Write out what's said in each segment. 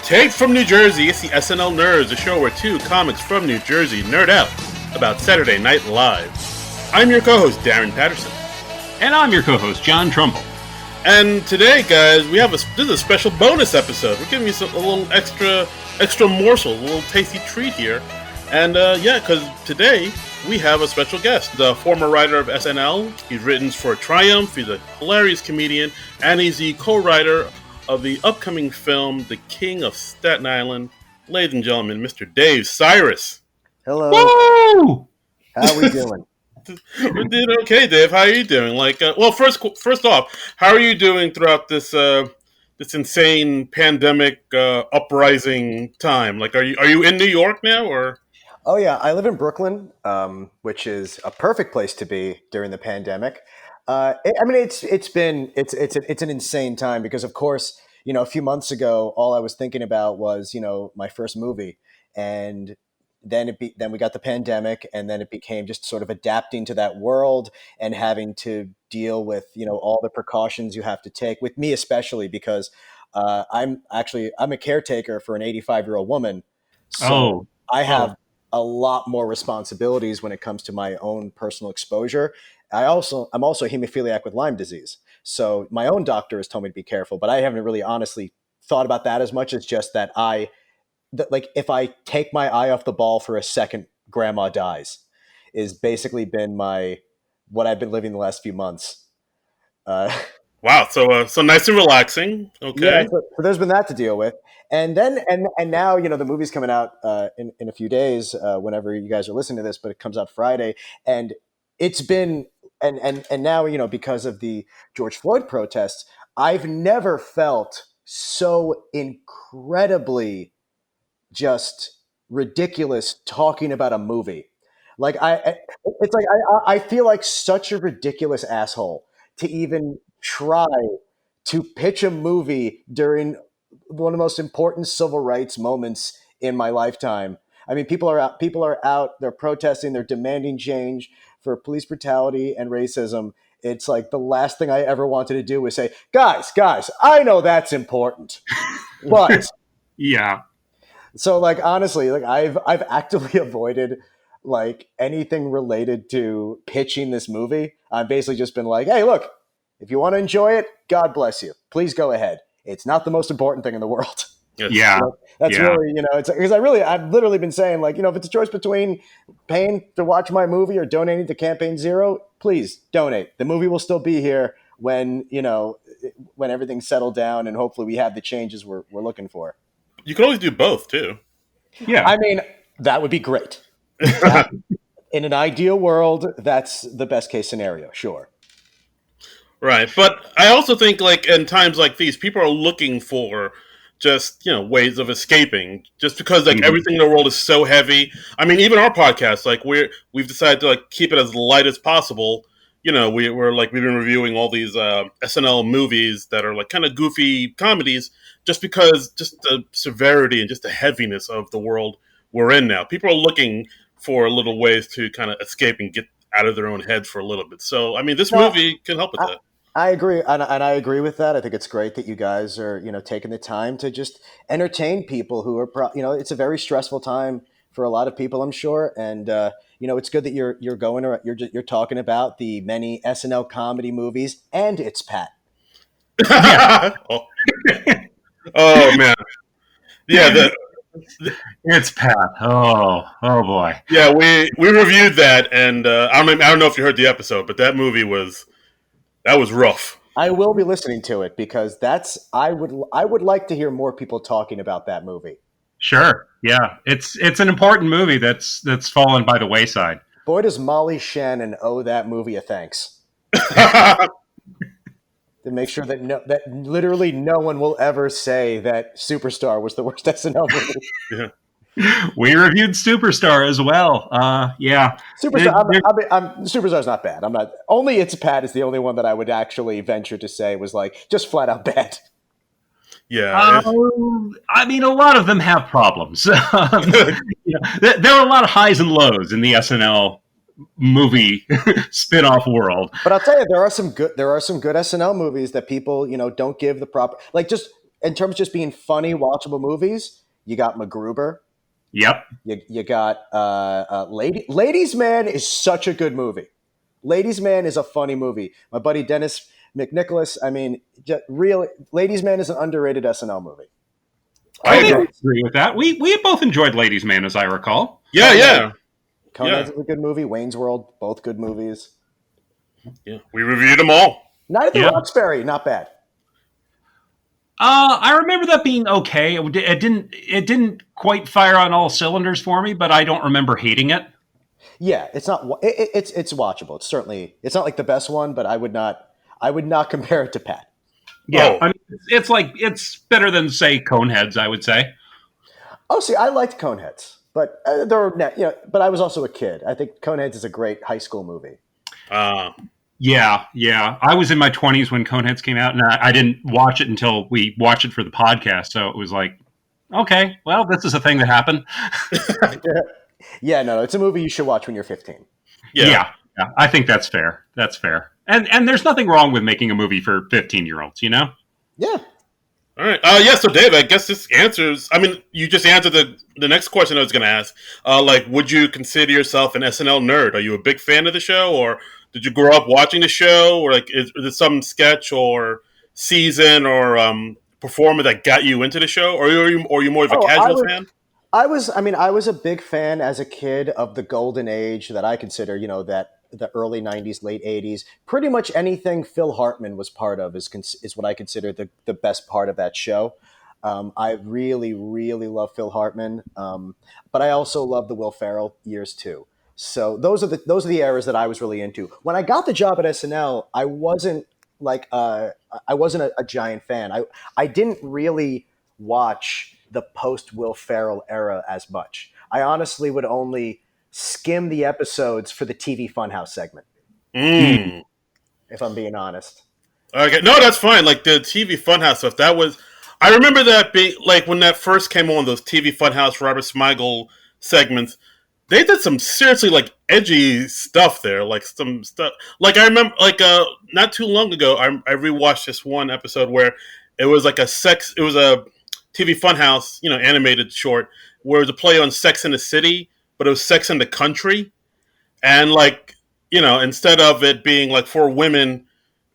Taped from New Jersey, it's the SNL Nerds, a show where two comics from New Jersey nerd out about Saturday Night Live. I'm your co-host, Darren Patterson. And I'm your co-host, John Trumbull. And today, guys, this is a special bonus episode. We're giving you a little extra morsel, a little tasty treat here. And because today we have a special guest, the former writer of SNL. He's written for Triumph, he's a hilarious comedian, and he's the co-writer of the upcoming film, The King of Staten Island. Ladies and gentlemen, Mr. Dave Sirus. Hello. Woo! How are we doing? We're doing okay, Dave. How are you doing? First off, how are you doing throughout this insane pandemic uprising time? Like, are you in New York now, or? Oh yeah, I live in Brooklyn, which is a perfect place to be during the pandemic. It's an insane time because, of course, a few months ago, all I was thinking about was, my first movie, and then we got the pandemic, and then it became just sort of adapting to that world and having to deal with, all the precautions you have to take. With me especially, because I'm a caretaker for an 85-year-old woman, so I have a lot more responsibilities when it comes to my own personal exposure. I'm also hemophiliac with Lyme disease. So my own doctor has told me to be careful, but I haven't really honestly thought about that as much as just that if I take my eye off the ball for a second, grandma dies, is basically been what I've been living the last few months. Wow. So nice and relaxing. Okay. Yeah. So there's been that to deal with. And then, and now, the movie's coming out in a few days, whenever you guys are listening to this, but it comes out Friday. And it's been, and now, because of the George Floyd protests, I've never felt so incredibly just ridiculous talking about a movie. I feel like such a ridiculous asshole to even try to pitch a movie during one of the most important civil rights moments in my lifetime. I mean, people are out, they're protesting, they're demanding change for police brutality and racism. It's like the last thing I ever wanted to do was say, guys, I know that's important, but yeah. So honestly, I've actively avoided anything related to pitching this movie. I've basically just been like, hey, look, if you want to enjoy it, God bless you. Please go ahead. It's not the most important thing in the world. Yeah. Really, it's because I've literally been saying if it's a choice between paying to watch my movie or donating to Campaign Zero, please donate. The movie will still be here when everything's settled down and hopefully we have the changes we're looking for. You can always do both too. Yeah. I mean, that would be great. In an ideal world, that's the best case scenario. Sure. Right. But I also think in times like these, people are looking for just, ways of escaping just because everything in the world is so heavy. I mean, even our podcast, we've decided to keep it as light as possible. We've been reviewing all these SNL movies that are kind of goofy comedies just because just the severity and just the heaviness of the world we're in now. People are looking for little ways to kind of escape and get out of their own heads for a little bit. So, I mean, this movie can help with that. I agree. And I agree with that. I think it's great that you guys are, taking the time to just entertain people who are, it's a very stressful time for a lot of people, I'm sure. And, it's good that you're talking about the many SNL comedy movies, and it's Pat. Oh man. Yeah. It's Pat. Oh boy. Yeah. We reviewed that, and I don't know if you heard the episode, but that movie was rough. I will be listening to it because I would like to hear more people talking about that movie. Sure. Yeah. It's an important movie that's fallen by the wayside. Boy, does Molly Shannon owe that movie a thanks. To make sure that literally no one will ever say that Superstar was the worst SNL movie. Yeah. We reviewed Superstar as well. Yeah. Superstar. Superstar's not bad. I'm not. Only It's Pat is the only one that I would actually venture to say was just flat out bad. Yeah. I mean, a lot of them have problems. There are a lot of highs and lows in the SNL movie spin-off world. But I'll tell you, there are some good SNL movies that people, don't give the proper, just in terms of just being funny, watchable movies, you got MacGruber. Yep. You got Ladies Man is such a good movie. Ladies Man is a funny movie. My buddy Dennis McNicholas. I mean, really, Ladies Man is an underrated SNL movie. I agree with that. We both enjoyed Ladies Man, as I recall. Yeah. Coneheads is a good movie. Wayne's World, both good movies. Yeah, we reviewed them all. Night at the Roxbury, not bad. I remember that being okay. It didn't quite fire on all cylinders for me, but I don't remember hating it. Yeah, it's not. It's watchable. It's not like the best one, but I would not compare it to Pat. Yeah, I mean, it's better than, say, Coneheads, I would say. Oh, see, I liked Coneheads, but but I was also a kid. I think Coneheads is a great high school movie. Yeah. I was in my 20s when Coneheads came out, and I didn't watch it until we watched it for the podcast. So it was like, okay, well, this is a thing that happened. Yeah, no, it's a movie you should watch when you're 15. Yeah, I think that's fair. That's fair. And there's nothing wrong with making a movie for 15-year-olds, you know? Yeah. All right. So Dave, I guess this answers. I mean, you just answered the next question I was going to ask. Would you consider yourself an SNL nerd? Are you a big fan of the show, or did you grow up watching the show, or is it some sketch or season or performer that got you into the show, or are you more of a casual fan? I was a big fan as a kid of the golden age that I consider, that the early 90s, late 80s. Pretty much anything Phil Hartman was part of is what I consider the best part of that show. I really, really love Phil Hartman, but I also love the Will Ferrell years too. So those are the eras that I was really into. When I got the job at SNL, I wasn't a giant fan. I didn't really watch the post Will Ferrell era as much. I honestly would only skim the episodes for the TV Funhouse segment. If I'm being honest. Okay, no, that's fine. Like the TV Funhouse stuff, I remember that being like when that first came on, those TV Funhouse Robert Smigel segments. They did some seriously like edgy stuff there, like some stuff. Like I remember, not too long ago, I rewatched this one episode where it was like it was a TV Funhouse, animated short, where it was a play on Sex in the City, but it was Sex in the Country, and instead of it being like 4 women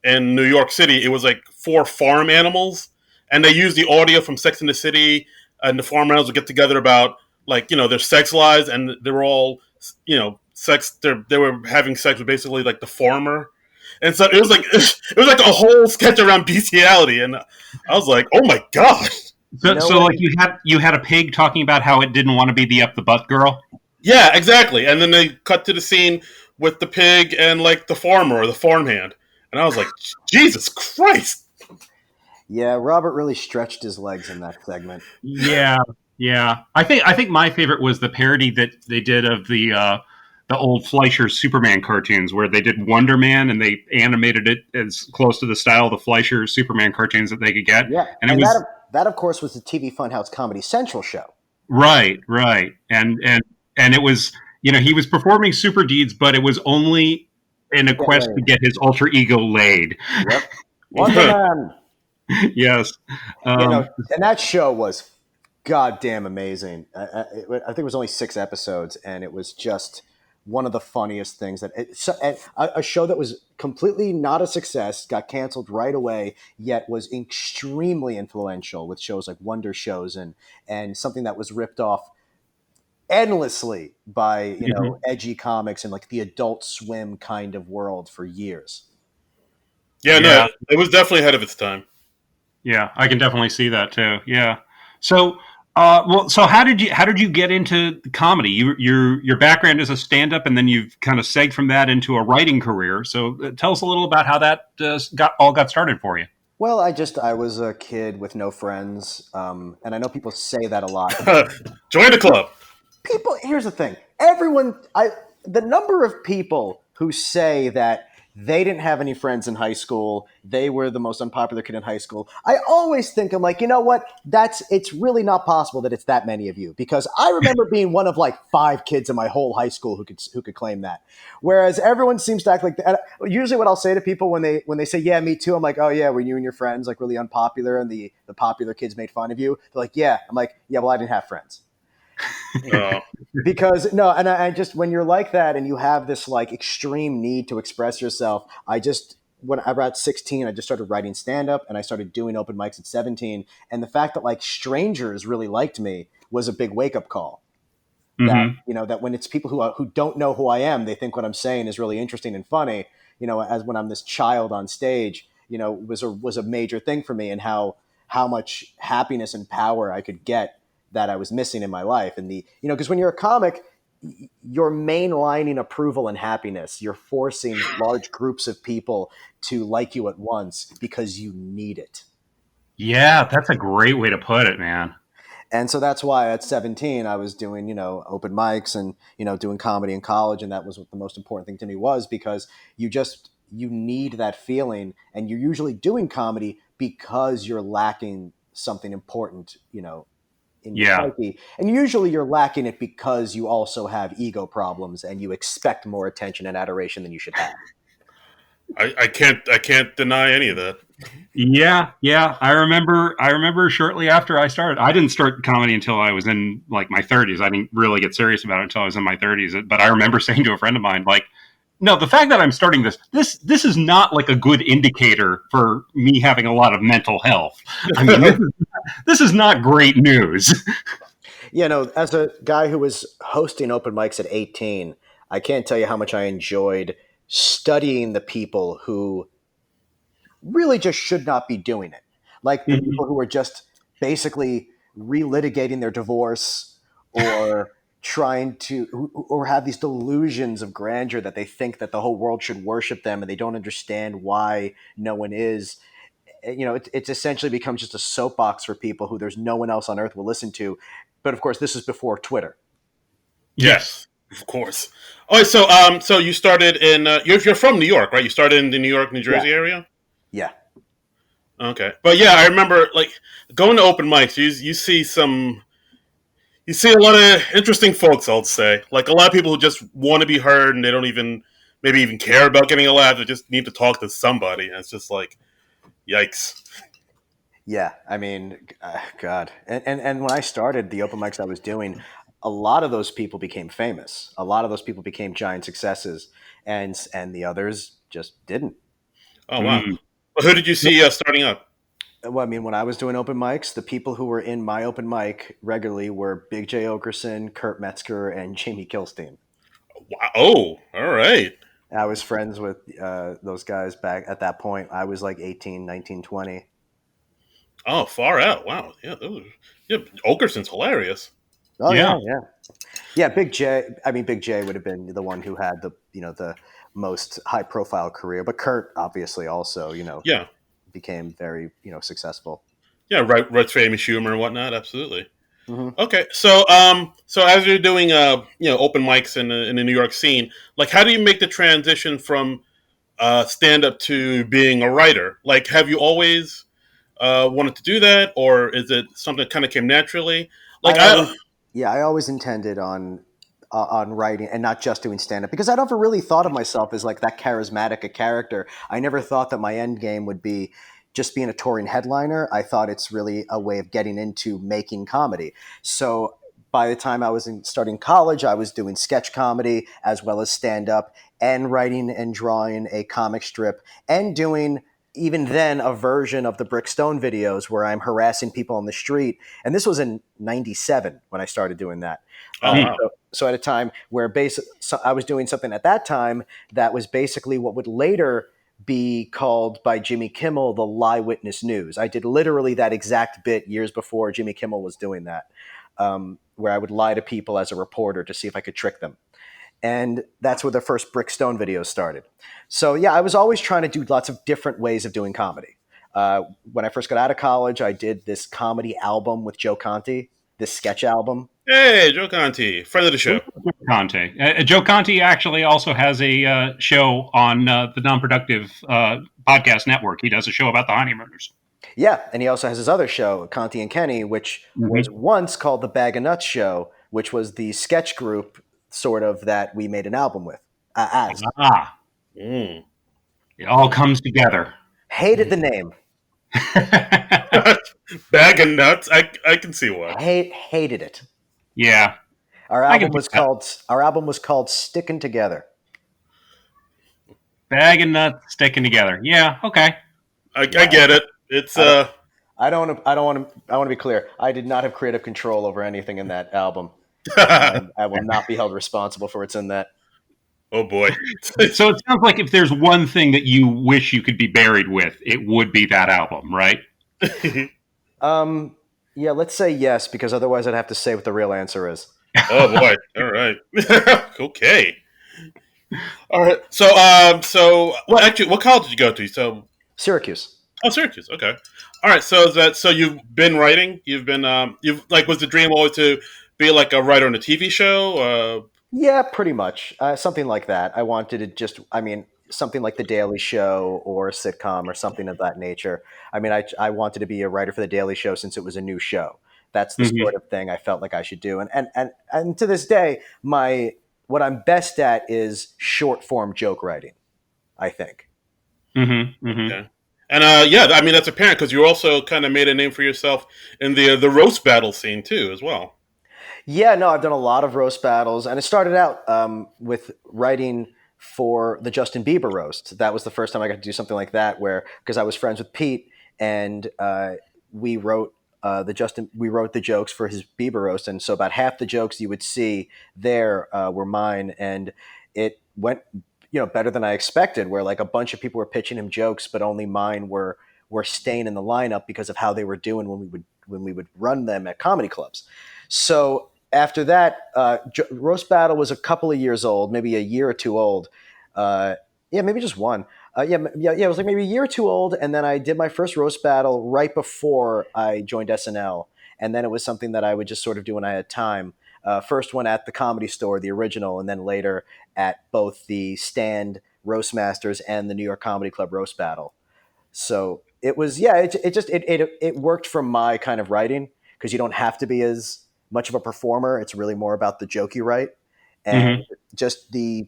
in New York City, it was like 4 farm animals, and they used the audio from Sex in the City, and the farm animals would get together about their sex lives, and they were all sex. They were having sex with basically like the farmer, and so it was like a whole sketch around bestiality, and I was like, oh my god. So like you had a pig talking about how it didn't want to be the up the butt girl. Yeah, exactly. And then they cut to the scene with the pig and like the farmer or the farmhand, and I was like, Jesus Christ. Yeah, Robert really stretched his legs in that segment. Yeah. I think my favorite was the parody that they did of the old Fleischer Superman cartoons, where they did Wonder Man and they animated it as close to the style of the Fleischer Superman cartoons that they could get. Yeah, and that of course was the TV Funhouse Comedy Central show. Right, and it was he was performing super deeds, but it was only in a quest to get his alter ego laid. Yep, Wonder Man. Yes, and that show was goddamn amazing. I think it was only 6 episodes, and it was just one of the funniest things a show that was completely not a success, got canceled right away, yet was extremely influential with shows like Wonder Shows and something that was ripped off endlessly by edgy comics and like the Adult Swim kind of world for years. Yeah, no, it was definitely ahead of its time. Yeah, I can definitely see that too. Yeah. So so how did you get into comedy? Your background is a stand-up, and then you've kind of segged from that into a writing career. So tell us a little about how that got started for you. Well, I was a kid with no friends, and I know people say that a lot. Join the club. Here's the thing. The number of people who say that They didn't have any friends in high school. They were the most unpopular kid in high school. I always think, I'm like, you know what? It's really not possible that it's that many of you, because I remember being one of like 5 kids in my whole high school who could claim that. Whereas everyone seems to act like that. Usually what I'll say to people when they say, yeah, me too, I'm like, oh yeah, were you and your friends like really unpopular and the popular kids made fun of you? They're like, yeah. I'm like, yeah, well, I didn't have friends. Oh, Because no, and I just, when you're like that and you have this like extreme need to express yourself, when I was 16, I just started writing stand up and I started doing open mics at 17. And the fact that like strangers really liked me was a big wake up call. That, Mm-hmm. that when it's people who don't know who I am, they think what I'm saying is really interesting and funny. As when I'm this child on stage, was a major thing for me, and how much happiness and power I could get that I was missing in my life. And because when you're a comic, you're mainlining approval and happiness. You're forcing large groups of people to like you at once because you need it. Yeah, that's a great way to put it, man. And so that's why at 17, I was doing, open mics and, doing comedy in college. And that was what the most important thing to me was, because you need that feeling, and you're usually doing comedy because you're lacking something important, in your Yeah. psyche. And usually you're lacking it because you also have ego problems and you expect more attention and adoration than you should have. I can't deny any of that. Yeah, yeah. I remember shortly after I started. I didn't start comedy until I was in like my 30s. I didn't really get serious about it until I was in my 30s. But I remember saying to a friend of mine, like, no, the fact that I'm starting this is not like a good indicator for me having a lot of mental health. I mean, this is not great news. As a guy who was hosting open mics at 18, I can't tell you how much I enjoyed studying the people who really just should not be doing it. Like the Mhm. people who are just basically relitigating their divorce, or or have these delusions of grandeur that they think that the whole world should worship them, and they don't understand why no one is. It's essentially becomes just a soapbox for people who there's no one else on earth will listen to. But of course, this is before Twitter. Yes. Yes, of course. All right, so you started in you're from New York, right? You started in the New York, New Yeah. Jersey area. Yeah. Okay, but yeah, I remember like going to open mics. You see a lot of interesting folks. I'll say, like a lot of people who just want to be heard and they don't even maybe even care about getting a laugh. They just need to talk to somebody, and it's just like, yikes. Yeah, I mean, God, and when I started the open mics I was doing, a lot of those people became famous. A lot of those people became giant successes, and the others just didn't. Oh wow. Mm. Well, who did you see starting up? Well, I mean, when I was doing open mics, the people who were in my open mic regularly were Big J Okerson, Kurt Metzger, and Jamie Kilstein. Wow. Oh, all right. I was friends with those guys back at that point. I was like 18, 19, 20. Oh, far out. Wow. Yeah. Yeah. Okerson's hilarious. Oh Yeah. yeah, yeah. Yeah, Big J. I mean, Big J would have been the one who had the most high profile career, but Kurt obviously also Yeah. became very successful. Yeah. Right. Right. Famous Schumer and whatnot. Absolutely. Hmm. Okay, so as you're doing open mics in the New York scene, like how do you make the transition from stand up to being a writer? Like, have you always wanted to do that, or is it something that kind of came naturally? Like, I always, yeah, I always intended on writing and not just doing stand up, because I never really thought of myself as like that charismatic a character. I never thought that my end game would be just being a touring headliner. I thought it's really a way of getting into making comedy. So by the time I was starting college, I was doing sketch comedy as well as stand up, and writing and drawing a comic strip, and doing even then a version of the Brickstone videos where I'm harassing people on the street. And this was in 97 when I started doing that. oh wow, So at a time where I was doing something at that time that was basically what would later be called by Jimmy Kimmel the lie witness news. I did literally that exact bit years before Jimmy Kimmel was doing that, where I would lie to people as a reporter to see if I could trick them. And that's where the first Brickstone videos started. So yeah, I was always trying to do lots of different ways of doing comedy. When I first got out of college, I did this comedy album with Joe Conti, this sketch album. Hey, Joe Conti, friend of the show. Joe Conte. Joe Conte actually also has a show on the Non-Productive podcast network. He does a show about the honeymooners. Yeah, and he also has his other show, Conti and Kenny, which was Mm-hmm. once called the Bag of Nuts Show, which was the sketch group sort of that we made an album with. As Ah, Mm. it all comes together. hated the name, Bag of nuts. I can see why. hated it. Yeah, Our I can album see was that. called Stickin' Together. Bag and nuts sticking together. Yeah, okay. I Yeah, get it. It's I don't, I don't want to. I want to be clear. I did not have creative control over anything in that album. I will not be held responsible for what's in that. oh boy. So it sounds like if there's one thing that you wish you could be buried with, it would be that album, right? Yeah, let's say yes, because otherwise I'd have to say what the real answer is. Oh boy. All right. Okay. All right. So well, actually, what college did you go to? So, Syracuse. oh, Syracuse. Okay. All right. So is that so? You've been writing. You've been you've like was the dream always to be like a writer on a TV show? Yeah, pretty much. Something like that. I wanted to just, I mean, something like The Daily Show or a sitcom or something of that nature. I mean, I wanted to be a writer for The Daily Show since it was a new show. That's the Mm-hmm. sort of thing I felt like I should do. And to this day, what I'm best at is short form joke writing, I think. Mm-hmm. Mm-hmm. Okay. And yeah, I mean that's apparent because you also kind of made a name for yourself in the roast battle scene too, as well. Yeah, no, I've done a lot of roast battles, and it started out with writing for the Justin Bieber roast. That was the first time I got to do something like that, where because I was friends with Pete, and we wrote we wrote the jokes for his Bieber roast, and so about half the jokes you would see there were mine, and it went better than I expected. Where like a bunch of people were pitching him jokes, but only mine were staying in the lineup because of how they were doing when we would run them at comedy clubs. So after that, roast battle was a couple of years old, maybe a year or two old. Yeah, maybe just one. Yeah. It was like maybe a year or two old, and then I did my first roast battle right before I joined SNL, and then it was something that I would just sort of do when I had time. First one at the Comedy Store, the original, and then later at both the Stand Roast Masters and the New York Comedy Club roast battle. So it was, yeah, it worked for my kind of writing because you don't have to be as much of a performer. It's really more about the joke you write and Mm-hmm. just the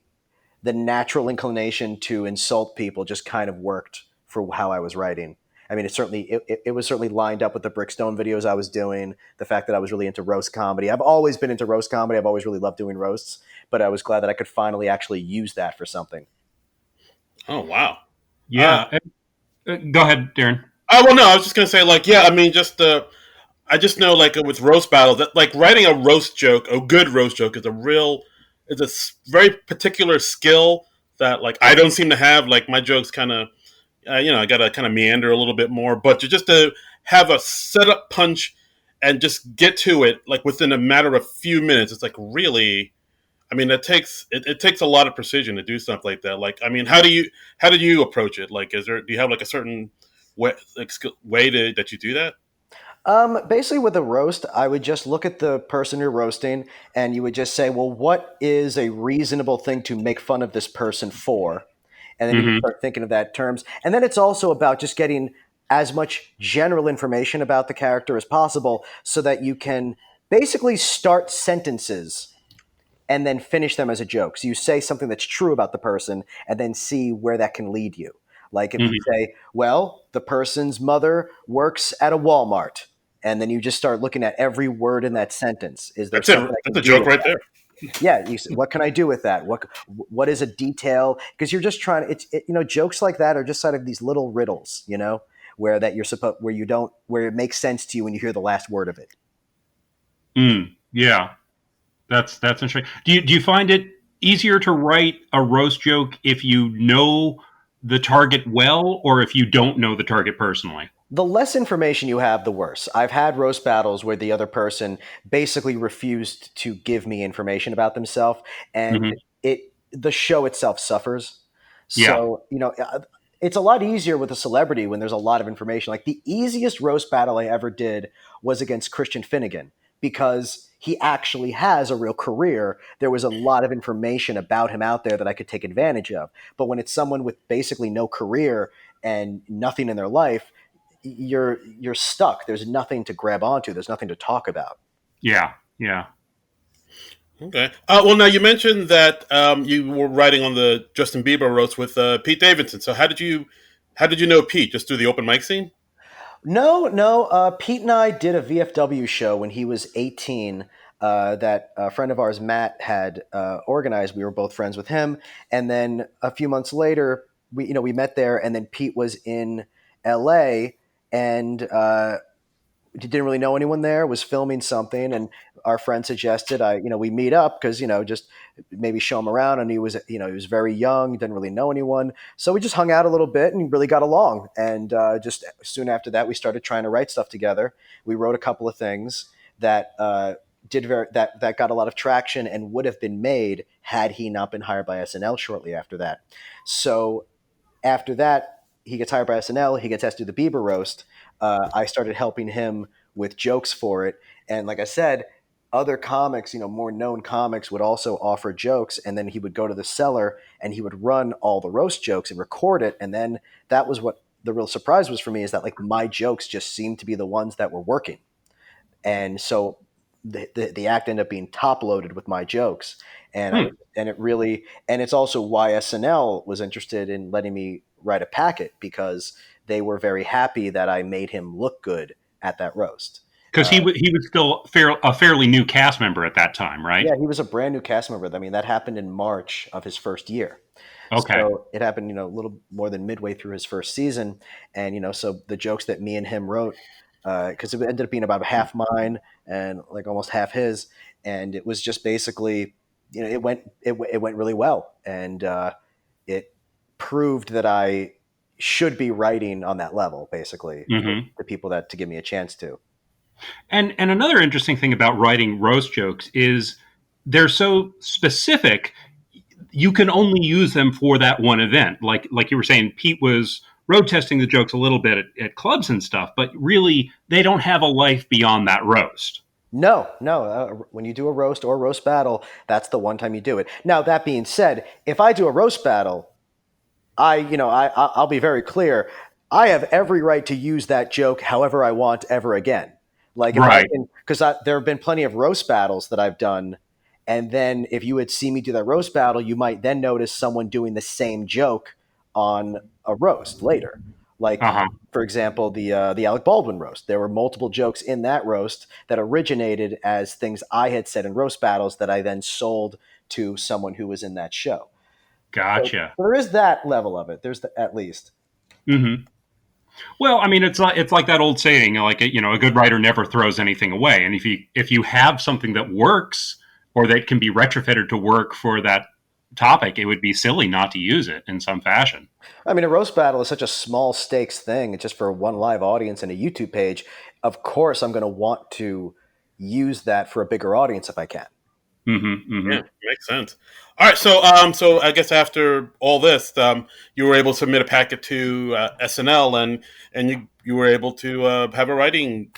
natural inclination to insult people just kind of worked for how I was writing. I mean, it was certainly lined up with the Brickstone videos I was doing. The fact that I was really into roast comedy. I've always been into roast comedy. I've always really loved doing roasts, but I was glad that I could finally actually use that for something. Oh wow. Uh, Yeah. Go ahead, Darren. oh well, no, I was just gonna say like yeah. I mean, just I just know like with roast battles that like writing a roast joke, a good roast joke, is a real is a very particular skill that like I don't seem to have. Like my jokes kind of I gotta kind of meander a little bit more, but just to have a setup punch and just get to it like within a matter of a few minutes, it's like really. I mean, it takes a lot of precision to do something like that. Like, I mean, how did you approach it? Like, do you have like a certain way that you do that? Basically, with a roast, I would just look at the person you're roasting, and you would just say, "Well, what is a reasonable thing to make fun of this person for?" And then you would Mm-hmm. start thinking of that terms. And then it's also about just getting as much general information about the character as possible, so that you can basically start sentences and then finish them as a joke. So you say something that's true about the person, and then see where that can lead you. Like if you Mm-hmm. say, "Well, the person's mother works at a Walmart." And then you just start looking at every word in that sentence. Is there That's it. something I That's can a do joke with right that? there. Yeah, what can I do with that? What is a detail? Because you're just trying. Jokes like that are just sort of these little riddles, where that you're supposed where you don't where it makes sense to you when you hear the last word of it. Yeah. That's interesting. Do you find it easier to write a roast joke if you know the target well, or if you don't know the target personally? The less information you have, the worse. I've had roast battles where the other person basically refused to give me information about themselves, and Mm-hmm. the show itself suffers. Yeah. So it's a lot easier with a celebrity when there's a lot of information. Like the easiest roast battle I ever did was against Christian Finnegan because he actually has a real career. There was a lot of information about him out there that I could take advantage of. But when it's someone with basically no career and nothing in their life, you're stuck. There's nothing to grab onto. There's nothing to talk about. Yeah, yeah. Okay. Well, now you mentioned that you were writing on the Justin Bieber roast with Pete Davidson. So how did you know Pete? Just through the open mic scene? No. Pete and I did a VFW show when he was 18. That a friend of ours, Matt, had organized. We were both friends with him, and then a few months later, we met there, and then Pete was in L.A. and didn't really know anyone there. Was filming something, and our friend suggested we meet up because just maybe show him around. And he was very young, didn't really know anyone, so we just hung out a little bit and really got along. And just soon after that, we started trying to write stuff together. We wrote a couple of things that that got a lot of traction and would have been made had he not been hired by SNL shortly after that. So after that, he gets hired by SNL. He gets asked to do the Bieber roast. I started helping him with jokes for it, and like I said, other comics, more known comics, would also offer jokes, and then he would go to the cellar and he would run all the roast jokes and record it, and then that was what the real surprise was for me, is that like my jokes just seemed to be the ones that were working, and so the act ended up being top loaded with my jokes, and it's also why SNL was interested in letting me write a packet, because they were very happy that I made him look good at that roast. Because he was still a fairly new cast member at that time, right? Yeah, he was a brand new cast member. I mean, that happened in March of his first year. Okay. So it happened, a little more than midway through his first season. And, so the jokes that me and him wrote, because it ended up being about half mine and like almost half his. And it was just basically, it went really well. And it proved that I should be writing on that level, basically, for the people to give me a chance to. And another interesting thing about writing roast jokes is they're so specific. You can only use them for that one event. Like you were saying, Pete was road testing the jokes a little bit at clubs and stuff, but really they don't have a life beyond that roast. No. When you do a roast or a roast battle, that's the one time you do it. Now, that being said, if I do a roast battle, I'll be very clear. I have every right to use that joke however I want ever again. Like, because there have been plenty of roast battles that I've done, and then if you would see me do that roast battle, you might then notice someone doing the same joke on a roast later. Like, for example, the Alec Baldwin roast. There were multiple jokes in that roast that originated as things I had said in roast battles that I then sold to someone who was in that show. Gotcha. So there is that level of it. There's at least. Mm-hmm. Well, I mean, it's like that old saying, like, a good writer never throws anything away. And if you have something that works or that can be retrofitted to work for that topic, it would be silly not to use it in some fashion. I mean, a roast battle is such a small stakes thing. It's just for one live audience and a YouTube page. Of course, I'm going to want to use that for a bigger audience if I can. Mm-hmm, mm-hmm. Yeah, makes sense. All right, so I guess after all this, you were able to submit a packet to SNL, and you were able to have a writing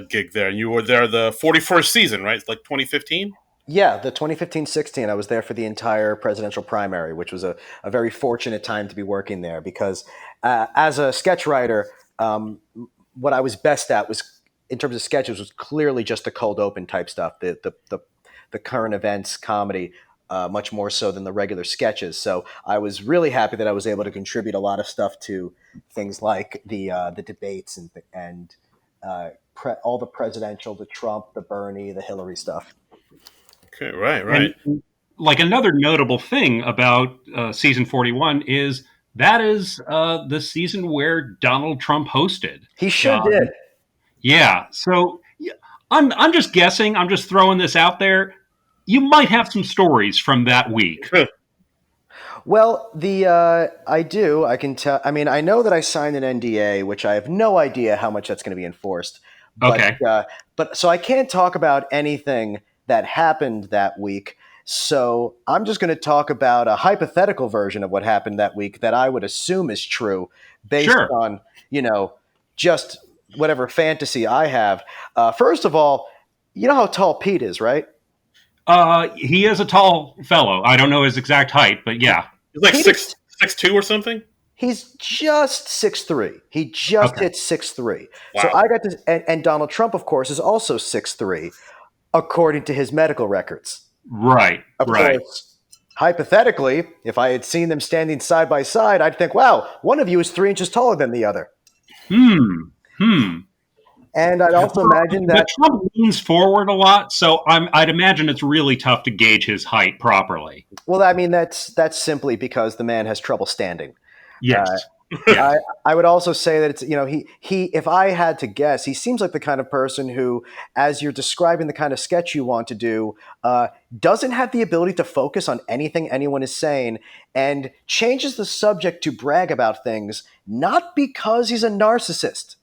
gig there. And you were there the 41st season, right? It's like 2015. Yeah, the 2015-16. I was there for the entire presidential primary, which was a very fortunate time to be working there because as a sketch writer, what I was best at was, in terms of sketches, was clearly just the cold open type stuff, the current events comedy, much more so than the regular sketches. So I was really happy that I was able to contribute a lot of stuff to things like the debates and all the presidential, the Trump, the Bernie, the Hillary stuff. Okay, right. And, like, another notable thing about season 41 is that is the season where Donald Trump hosted. He sure did. Yeah. So I'm just guessing. I'm just throwing this out there. You might have some stories from that week. Well, I do. I can tell. I mean, I know that I signed an NDA, which I have no idea how much that's going to be enforced. But, okay. But so I can't talk about anything that happened that week. So I'm just going to talk about a hypothetical version of what happened that week that I would assume is true based on, just whatever fantasy I have. First of all, You know how tall Pete is, right? He is a tall fellow. I don't know his exact height, but yeah. He's like Pete is 6'2" or something. He's just 6'3". He just Okay. hit 6'3". So Wow. I got to, and Donald Trump, of course, is also 6'3", according to his medical records. Right. Of Right. course, hypothetically, if I had seen them standing side by side, I'd think, wow, one of you is 3 inches taller than the other. Hmm. And I'd also imagine But that, Trump leans forward a lot, so I'd imagine it's really tough to gauge his height properly. well, I mean, that's simply because the man has trouble standing. Uh, Yes. Yes. I would also say that it's, he if I had to guess, he seems like the kind of person who, as you're describing the kind of sketch you want to do, doesn't have the ability to focus on anything anyone is saying and changes the subject to brag about things, not because he's a narcissist,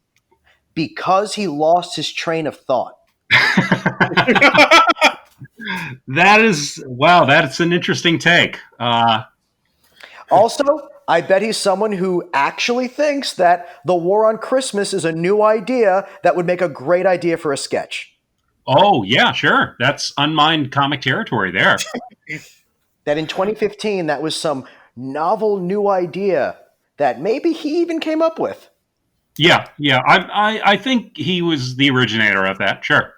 because he lost his train of thought. That is wow. That's an interesting take. Also, I bet he's someone who actually thinks that the war on Christmas is a new idea that would make a great idea for a sketch. Oh yeah, sure. That's unmined comic territory there. That in 2015, that was some novel new idea that maybe he even came up with. Yeah, yeah. I think he was the originator of that. Sure.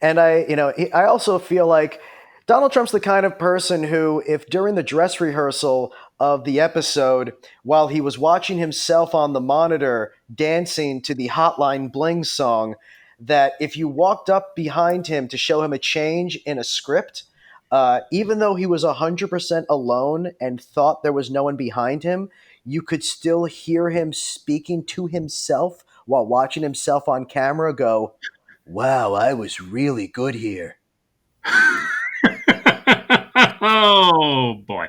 And I also feel like Donald Trump's the kind of person who, if during the dress rehearsal of the episode, while he was watching himself on the monitor dancing to the Hotline Bling song, that if you walked up behind him to show him a change in a script, even though he was 100% alone and thought there was no one behind him, you could still hear him speaking to himself while watching himself on camera go, wow, I was really good here. Oh boy.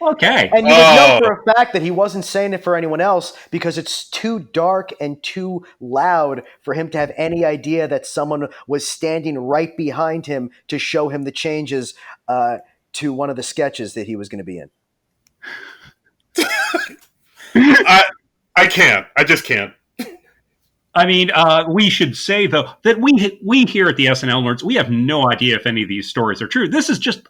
Okay. And you would know for a fact that he wasn't saying it for anyone else because it's too dark and too loud for him to have any idea that someone was standing right behind him to show him the changes to one of the sketches that he was going to be in. I can't. I just can't. I mean, we should say though that we here at the SNL Nerds, we have no idea if any of these stories are true. This is just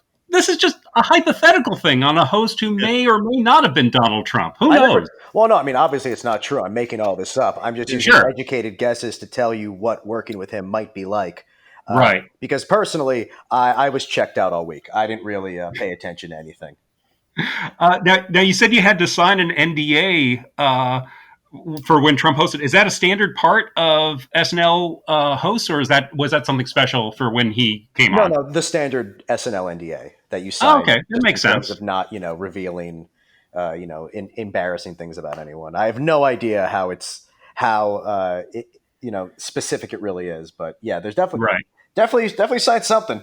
a hypothetical thing on a host who may or may not have been Donald Trump. Who knows? Well, no, I mean, obviously it's not true. I'm making all this up. I'm just using educated guesses to tell you what working with him might be like. Right. Because personally, I was checked out all week. I didn't really pay attention to anything. Now you said you had to sign an NDA for when Trump hosted. Is that a standard part of SNL hosts, or was that something special for when he came on? No, the standard SNL NDA that you sign. Oh, okay, that makes sense. Of not, revealing, embarrassing things about anyone. I have no idea how specific it really is, but yeah, there's definitely signed something.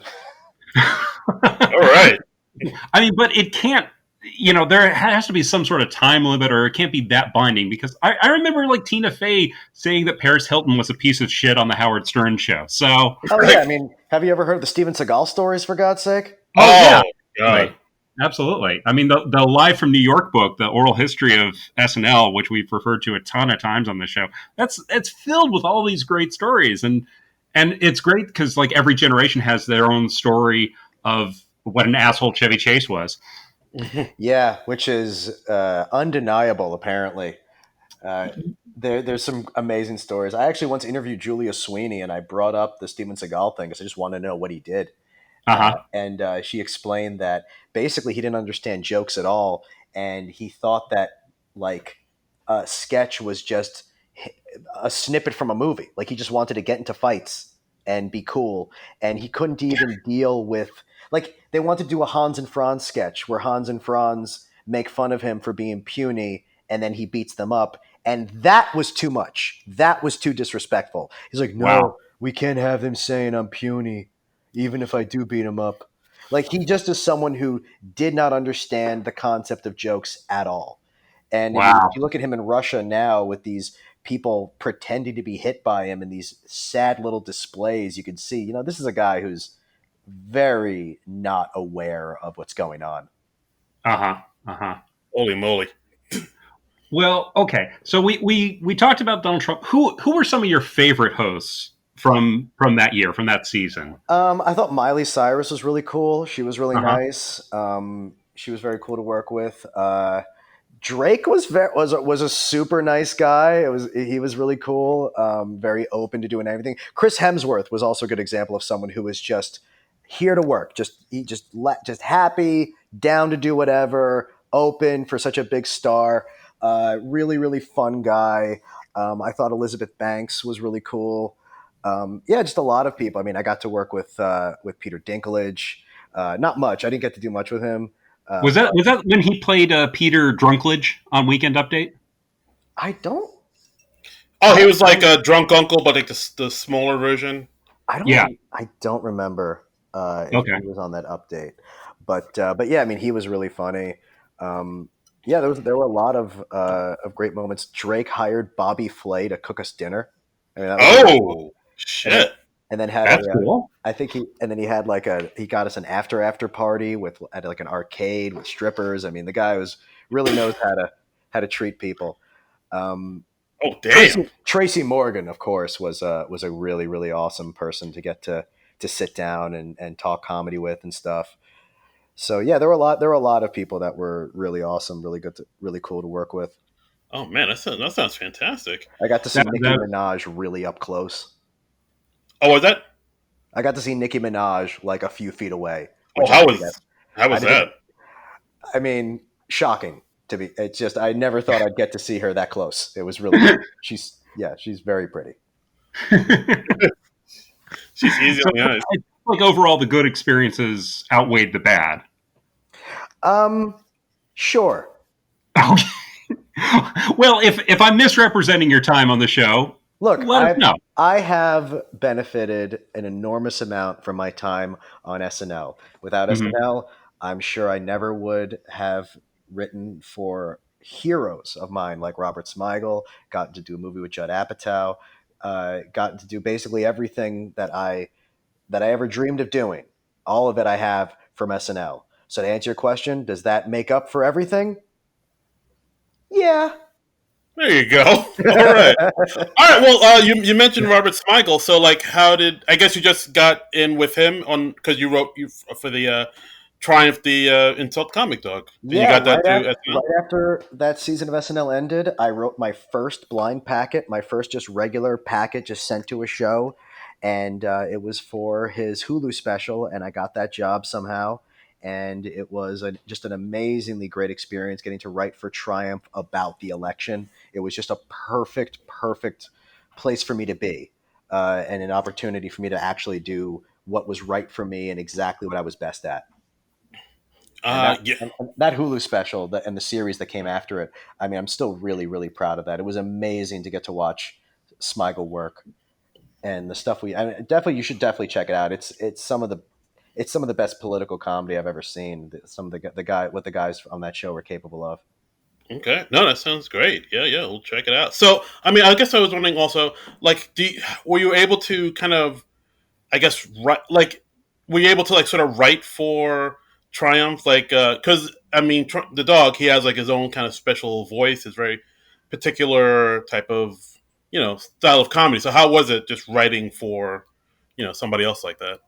All right. I mean, but it can't. There has to be some sort of time limit, or it can't be that binding. Because I remember like Tina Fey saying that Paris Hilton was a piece of shit on the Howard Stern show. So, yeah, I mean, have you ever heard the Steven Seagal stories? For God's sake! Oh yeah, God. Right. Absolutely. I mean, the Live from New York book, the oral history of SNL, which we've referred to a ton of times on the show, it's filled with all these great stories, and it's great because like every generation has their own story of what an asshole Chevy Chase was. Yeah, which is undeniable, apparently. There's some amazing stories. I actually once interviewed Julia Sweeney, and I brought up the Steven Seagal thing because I just wanted to know what he did. And she explained that basically he didn't understand jokes at all, and he thought that like a sketch was just a snippet from a movie. Like he just wanted to get into fights and be cool, and he couldn't even deal with like they wanted to do a Hans and Franz sketch where Hans and Franz make fun of him for being puny, and then he beats them up, and that was too much. That was too disrespectful. He's like, no, we can't have them saying I'm puny, even if I do beat him up. Like he just is someone who did not understand the concept of jokes at all. And if you look at him in Russia now with these people pretending to be hit by him in these sad little displays, you can see, this is a guy who's very not aware of what's going on. Holy moly. Well, okay. So we talked about Donald Trump. Who were some of your favorite hosts from that year, from that season? I thought Miley Cyrus was really cool. She was really Uh-huh. nice. She was very cool to work with. Drake was a super nice guy. He was really cool. Very open to doing everything. Chris Hemsworth was also a good example of someone who was just here to work. Just happy, down to do whatever, open for such a big star. Really really fun guy. I thought Elizabeth Banks was really cool. Yeah, just a lot of people. I mean, I got to work with Peter Dinklage. Not much. I didn't get to do much with him. Was that when he played Peter Drunklage on Weekend Update? I don't. Oh, I he don't. was like a drunk uncle, but like the smaller version. I don't. Yeah. I don't remember if Okay. he was on that update, but yeah, I mean, he was really funny. Yeah, there were a lot of great moments. Drake hired Bobby Flay to cook us dinner. I mean, that was really cool. Oh And then, shit! and then had That's cool. I think he had he got us an after party at like an arcade with strippers. I mean, the guy really knows how to treat people. Um, Oh damn! Tracy Morgan, of course, was a really really awesome person to get to sit down and talk comedy with and stuff. So yeah, there were a lot of people that were really awesome, really good, really cool to work with. Oh man, that sounds fantastic. I got to see That, Nicki that, Minaj really up close. Oh, was that? I got to see Nicki Minaj like a few feet away, Oh, which I didn't get. how I was didn't. that? I mean, shocking to be. It's just I never thought I'd get to see her that close. It was really. She's very pretty. She's easy so on the eyes. like overall, the good experiences outweighed the bad. Sure. Okay. Well, if I'm misrepresenting your time on the show, Look, let us know. I have benefited an enormous amount from my time on SNL. Without Mhm. SNL, I'm sure I never would have written for heroes of mine like Robert Smigel, gotten to do a movie with Judd Apatow, gotten to do basically everything that I ever dreamed of doing. All of it I have from SNL. So to answer your question, does that make up for everything? Yeah. There you go. All right. All right. Well, you mentioned Robert Smigel. So, like, how did I guess you just got in with him on because you wrote for the Triumph the Insult Comic Dog, and you Yeah, got that too. SNL? right after that season of SNL ended, I wrote my first blind packet, my first just regular packet, just sent to a show, and it was for his Hulu special, and I got that job somehow, and it was just an amazingly great experience getting to write for Triumph about the election. It was just a perfect place for me to be, and an opportunity for me to actually do what was right for me and exactly what I was best at. And Yeah. that Hulu special and the series that came after it, I mean, I'm still really, really proud of that. It was amazing to get to watch Smigel work and the stuff I mean, definitely, you should definitely check it out. It's some of the best political comedy I've ever seen. Some of what the guys on that show were capable of. Okay. No, that sounds great. Yeah, yeah. We'll check it out. So, I mean, I guess I was wondering also, like, were you able to kind of I guess were you able to like sort of write for Triumph like because I mean the dog he has like his own kind of special voice, his very particular type of style of comedy. So how was it just writing for somebody else like that?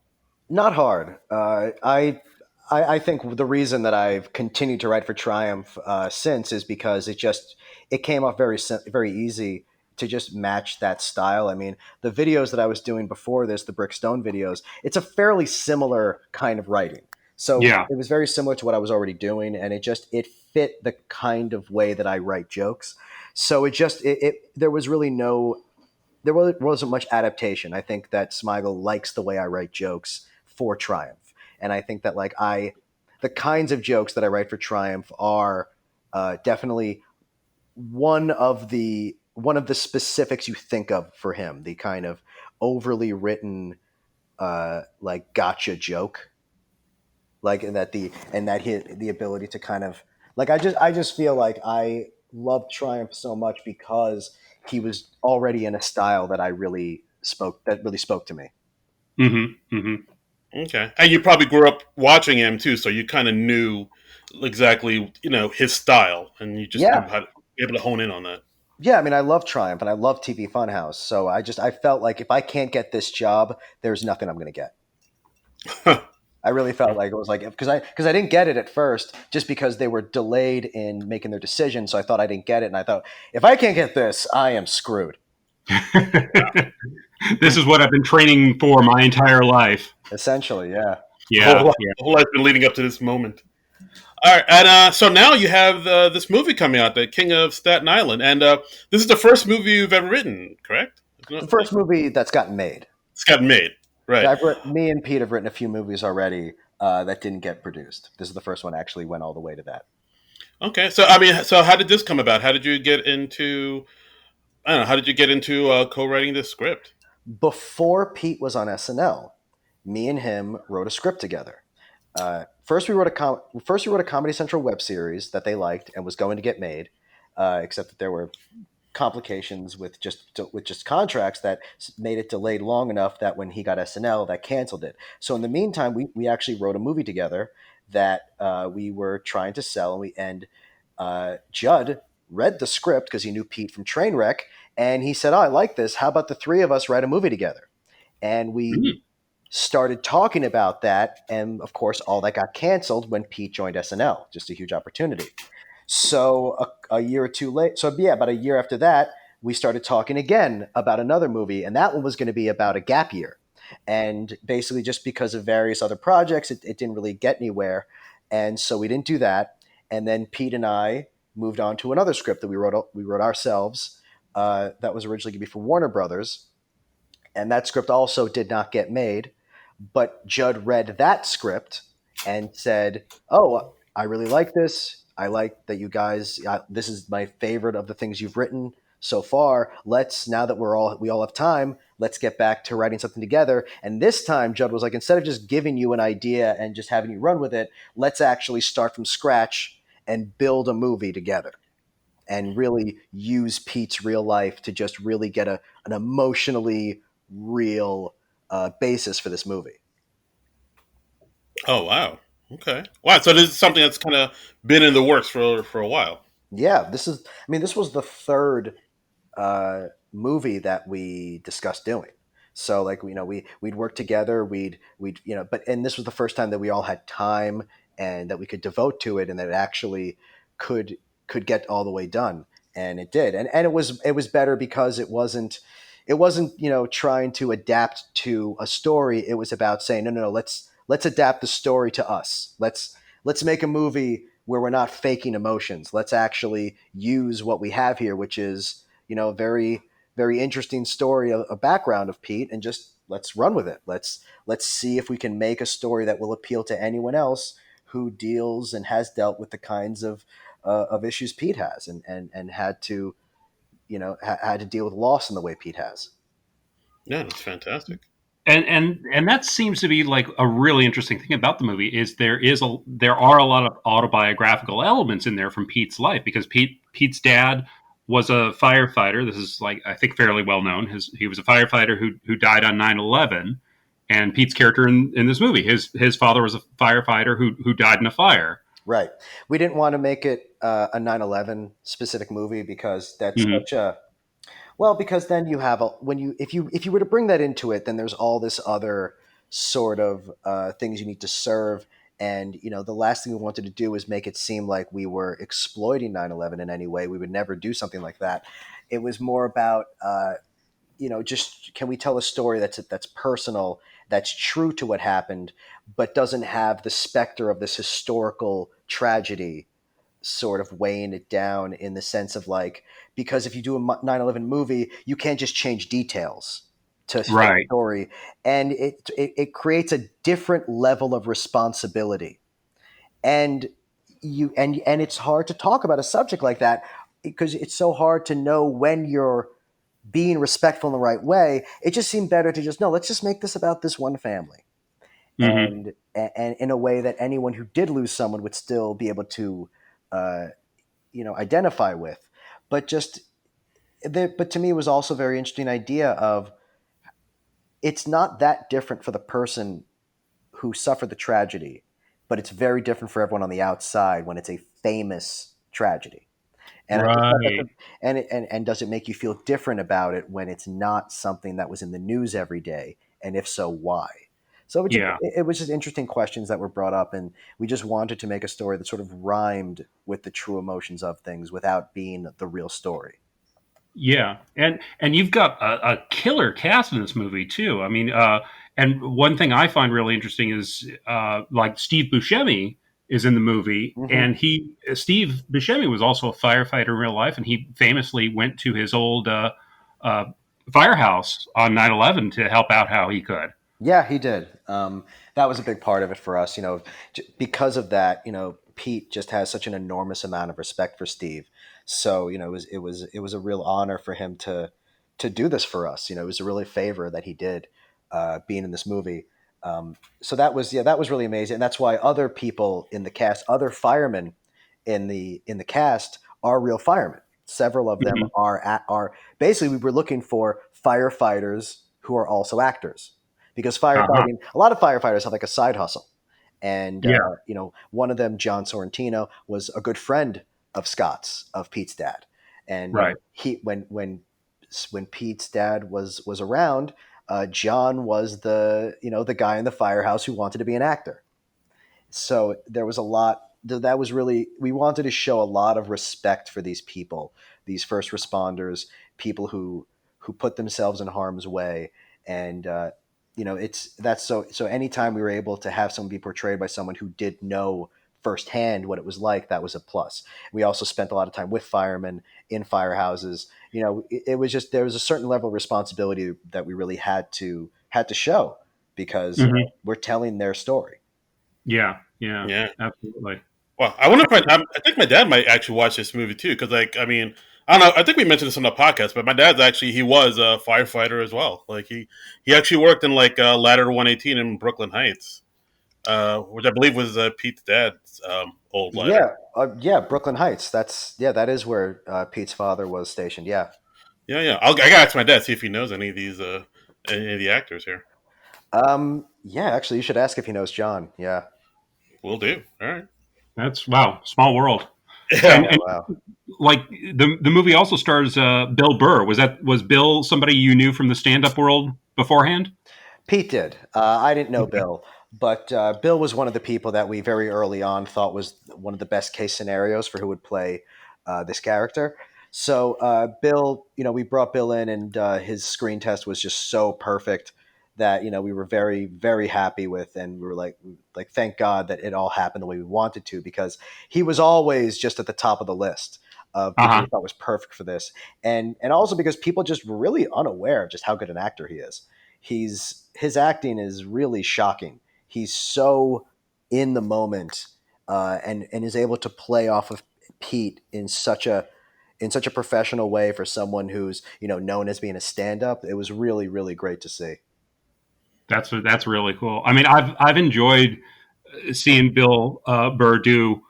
Not hard. I think the reason that I've continued to write for Triumph since is because it came off very easy to just match that style. I mean, the videos that I was doing before this, the Brickstone videos, it's a fairly similar kind of writing. So Yeah. it was very similar to what I was already doing, and it fit the kind of way that I write jokes. So there was really wasn't much adaptation. I think that Smigel likes the way I write jokes for Triumph, and I think that the kinds of jokes that I write for Triumph are definitely one of the specifics you think of for him. The kind of overly written like gotcha joke, like the ability to kind of like I just feel like I love Triumph so much because he was already in a style that really spoke to me. Mm-hmm. Mm-hmm. Okay, and you probably grew up watching him too, so you kind of knew exactly his style, and you just knew Yeah, how to be able to hone in on that. Yeah, I mean, I love Triumph and I love TV Funhouse. So I felt like if I can't get this job, there's nothing I'm going to get. I really felt like it was like because I didn't get it at first just because they were delayed in making their decision. So I thought I didn't get it, and I thought if I can't get this, I am screwed. This is what I've been training for my entire life. Essentially, yeah. Yeah, yeah. The whole life's been leading up to this moment. All right, and so now you have this movie coming out, The King of Staten Island, and this is the first movie you've ever written, correct? The first movie that's gotten made. It's gotten made, right? Me and Pete have written a few movies already that didn't get produced. This is the first one actually went all the way to that. Okay, so I mean, so how did this come about? How did you get into? I don't know. How did you get into co-writing this script? Before Pete was on SNL, me and him wrote a script together. First, we wrote a Comedy Central web series that they liked and was going to get made, except that there were complications with just contracts that made it delayed long enough that when he got SNL, that canceled it. So in the meantime, we actually wrote a movie together that we were trying to sell, Judd read the script because he knew Pete from Trainwreck, and he said, "Oh, I like this. How about the three of us write a movie together?" And we Mm. started talking about that, and of course, all that got canceled when Pete joined SNL. Just a huge opportunity. So a year or two late, so yeah, about a year after that, we started talking again about another movie, and that one was going to be about a gap year. And basically, just because of various other projects, it didn't really get anywhere, and so we didn't do that. And then Pete and I moved on to another script that we wrote ourselves. That was originally going to be for Warner Brothers, and that script also did not get made. But Judd read that script and said, "Oh, I really like this. I like that you guys. This is my favorite of the things you've written so far. Let's now that we all have time. Let's get back to writing something together." And this time, Judd was like, instead of just giving you an idea and just having you run with it, let's actually start from scratch and build a movie together and really use Pete's real life to just really get an emotionally real basis for this movie. Oh wow. Okay. Wow. So this is something that's kind of been in the works for a while. Yeah, this was the third movie that we discussed doing. So like we'd work together, we'd and this was the first time that we all had time and that we could devote to it, and that it actually could could get all the way done, and it did, and it was better because it wasn't trying to adapt to a story. It was about saying no, no, no, let's adapt the story to us. Let's make a movie where we're not faking emotions. Let's actually use what we have here, which is a very very interesting story, a background of Pete, and just let's run with it. Let's see if we can make a story that will appeal to anyone else who deals and has dealt with the kinds of issues Pete has, and had to had to deal with loss in the way Pete has. Yeah, that's fantastic. And that seems to be like a really interesting thing about the movie is there are a lot of autobiographical elements in there from Pete's life, because Pete's dad was a firefighter. This is, like, I think fairly well known. He was a firefighter who died on 9/11, and Pete's character in this movie, his father was a firefighter who died in a fire. Right. We didn't want to make it a 9/11 specific movie because that's Mm-hmm. such a well, because then you have when you if you were to bring that into it, then there's all this other sort of things you need to serve, and the last thing we wanted to do is make it seem like we were exploiting 9/11 in any way. We would never do something like that. It was more about just can we tell a story that's personal, that's true to what happened, but doesn't have the specter of this historical tragedy sort of weighing it down, in the sense of like, because if you do a 9/11 movie, you can't just change details to fit the Right. story, and it creates a different level of responsibility, and it's hard to talk about a subject like that because it's so hard to know when you're being respectful in the right way. It just seemed better to just no, let's just make this about this one family, Mm-hmm. and in a way that anyone who did lose someone would still be able to uh, identify with. But but to me, it was also a very interesting idea of it's not that different for the person who suffered the tragedy, but it's very different for everyone on the outside when it's a famous tragedy. And I just thought that's Right. and does it make you feel different about it when it's not something that was in the news every day? And if so, why? So Yeah. it was just interesting questions that were brought up, and we just wanted to make a story that sort of rhymed with the true emotions of things without being the real story. Yeah, and you've got a killer cast in this movie too. I mean, and one thing I find really interesting is like Steve Buscemi is in the movie, Hmm. and Steve Buscemi was also a firefighter in real life, and he famously went to his old uh, firehouse on 9/11 to help out how he could. Yeah, he did. That was a big part of it for us. Because of that, Pete just has such an enormous amount of respect for Steve. So, it was a real honor for him to do this for us. It was a really favor that he did being in this movie. So that was really amazing, and that's why other people in the cast, other firemen in the cast, are real firemen. Several of them Mhm. are basically, we were looking for firefighters who are also actors, because Uh-huh. a lot of firefighters have like a side hustle. And, Yeah. one of them, John Sorrentino, was a good friend of Scott's, of Pete's dad. And Right. when Pete's dad was around, John was the guy in the firehouse who wanted to be an actor. So there was a lot that was really, we wanted to show a lot of respect for these people, these first responders, people who put themselves in harm's way. And it's that's so anytime we were able to have someone be portrayed by someone who did know firsthand what it was like, that was a plus. We also spent a lot of time with firemen in firehouses. It was just, there was a certain level of responsibility that we really had to show, because Hmm. we're telling their story. Yeah. Yeah. Yeah. Absolutely. Well, I wonder if I think my dad might actually watch this movie too, because like I mean, I don't know. I think we mentioned this on the podcast, but my dad's actually he was a firefighter as well. Like he actually worked in like Ladder 118 in Brooklyn Heights, which I believe was Pete's dad's old ladder. Yeah, Brooklyn Heights. That is where Pete's father was stationed. Yeah. Yeah, yeah. I gotta ask my dad see if he knows any of these any of the actors here. Yeah, actually, you should ask if he knows John. Yeah. We'll do. All right. That's wow, small world. Yeah. And Yeah. Wow. like the movie also stars Bill Burr. Was Bill somebody you knew from the stand up world beforehand? Pete did. I didn't know Bill, but Bill was one of the people that we very early on thought was one of the best case scenarios for who would play this character. So Bill, we brought Bill in, and his screen test was just so perfect that we were very, very happy with, and we were like, thank God that it all happened the way we wanted to, because he was always just at the top of the list of Uh people huh. we thought was perfect for this, and also because people just were really unaware of just how good an actor he is. His acting is really shocking. He's so in the moment, and is able to play off of Pete in such a professional way for someone who's known as being a stand up. It was really, really great to see. That's really cool. I mean, I've enjoyed seeing Bill Burr do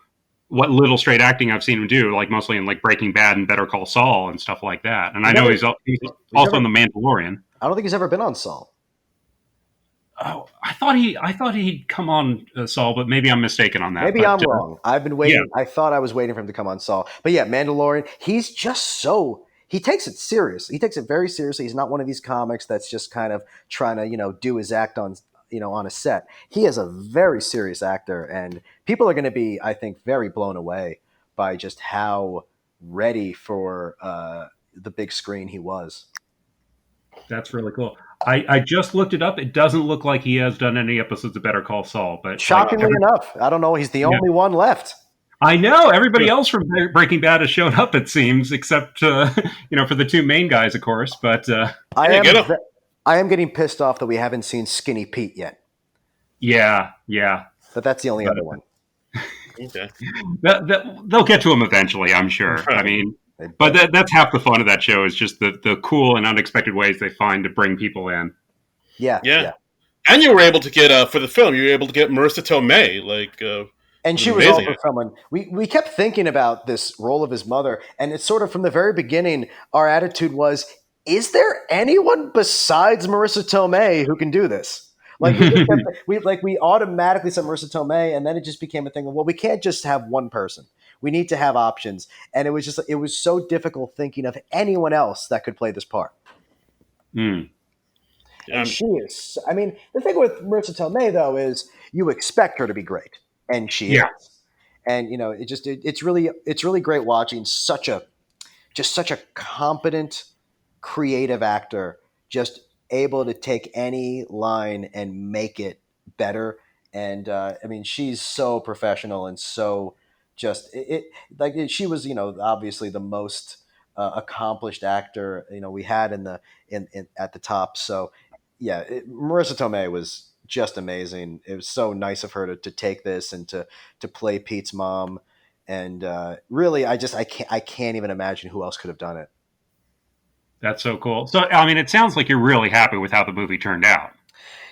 what little straight acting I've seen him do, like mostly in like Breaking Bad and Better Call Saul and stuff like that. And I He's know never he's he's also in never The Mandalorian. I don't think he's ever been on Saul. Oh, I thought he'd come on Saul, but maybe I'm mistaken on that. Maybe But I'm wrong. I've been yeah, waiting. I thought I was waiting for him to come on Saul. But yeah, Mandalorian, he's just he takes it serious. He takes it very seriously. He's not one of these comics that's just kind of trying to, do his act on a set. He is a very serious actor, and people are going to be, I think, very blown away by just how ready for the big screen he was. that's really cool. I just looked it up. It doesn't look like he has done any episodes of Better Call Saul, but like Shockingly every enough, I don't know. He's the yeah, only one left. I know everybody else from Breaking Bad has shown up. It seems, except for the two main guys, of course. But I Yeah. am Get him. I am getting pissed off that we haven't seen Skinny Pete yet. yeah, yeah, But that's the only but other one. Okay. they'll get to him eventually, I'm sure. I Right. mean, They but better. that's half the fun of that show is just the cool and unexpected ways they find to bring people in. Yeah, Yeah. yeah. And you were able to get for the film. You were able to get Marissa Tomei. Like, And was she was amazing. also someone we kept thinking about this role of his mother, and it's sort of from the very beginning. Our attitude was: is there anyone besides Marissa Tomei who can do this? Like we just kept, we automatically said Marissa Tomei, and then it just became a thing of, well, we can't just have one person. We need to have options. And it was so difficult thinking of anyone else that could play this part. Mm. And she is. I mean, the thing with Marissa Tomei though is you expect her to be great, and she Yeah, is. And it's really great watching such a competent, creative actor just able to take any line and make it better. And I mean, she's so professional and so just she was obviously the most accomplished actor we had in at the top. So yeah, Marissa Tomei was just amazing. It was so nice of her to take this and to play Pete's mom. And really, I can't even imagine who else could have done it. that's so cool. So, I mean, it sounds like you're really happy with how the movie turned out.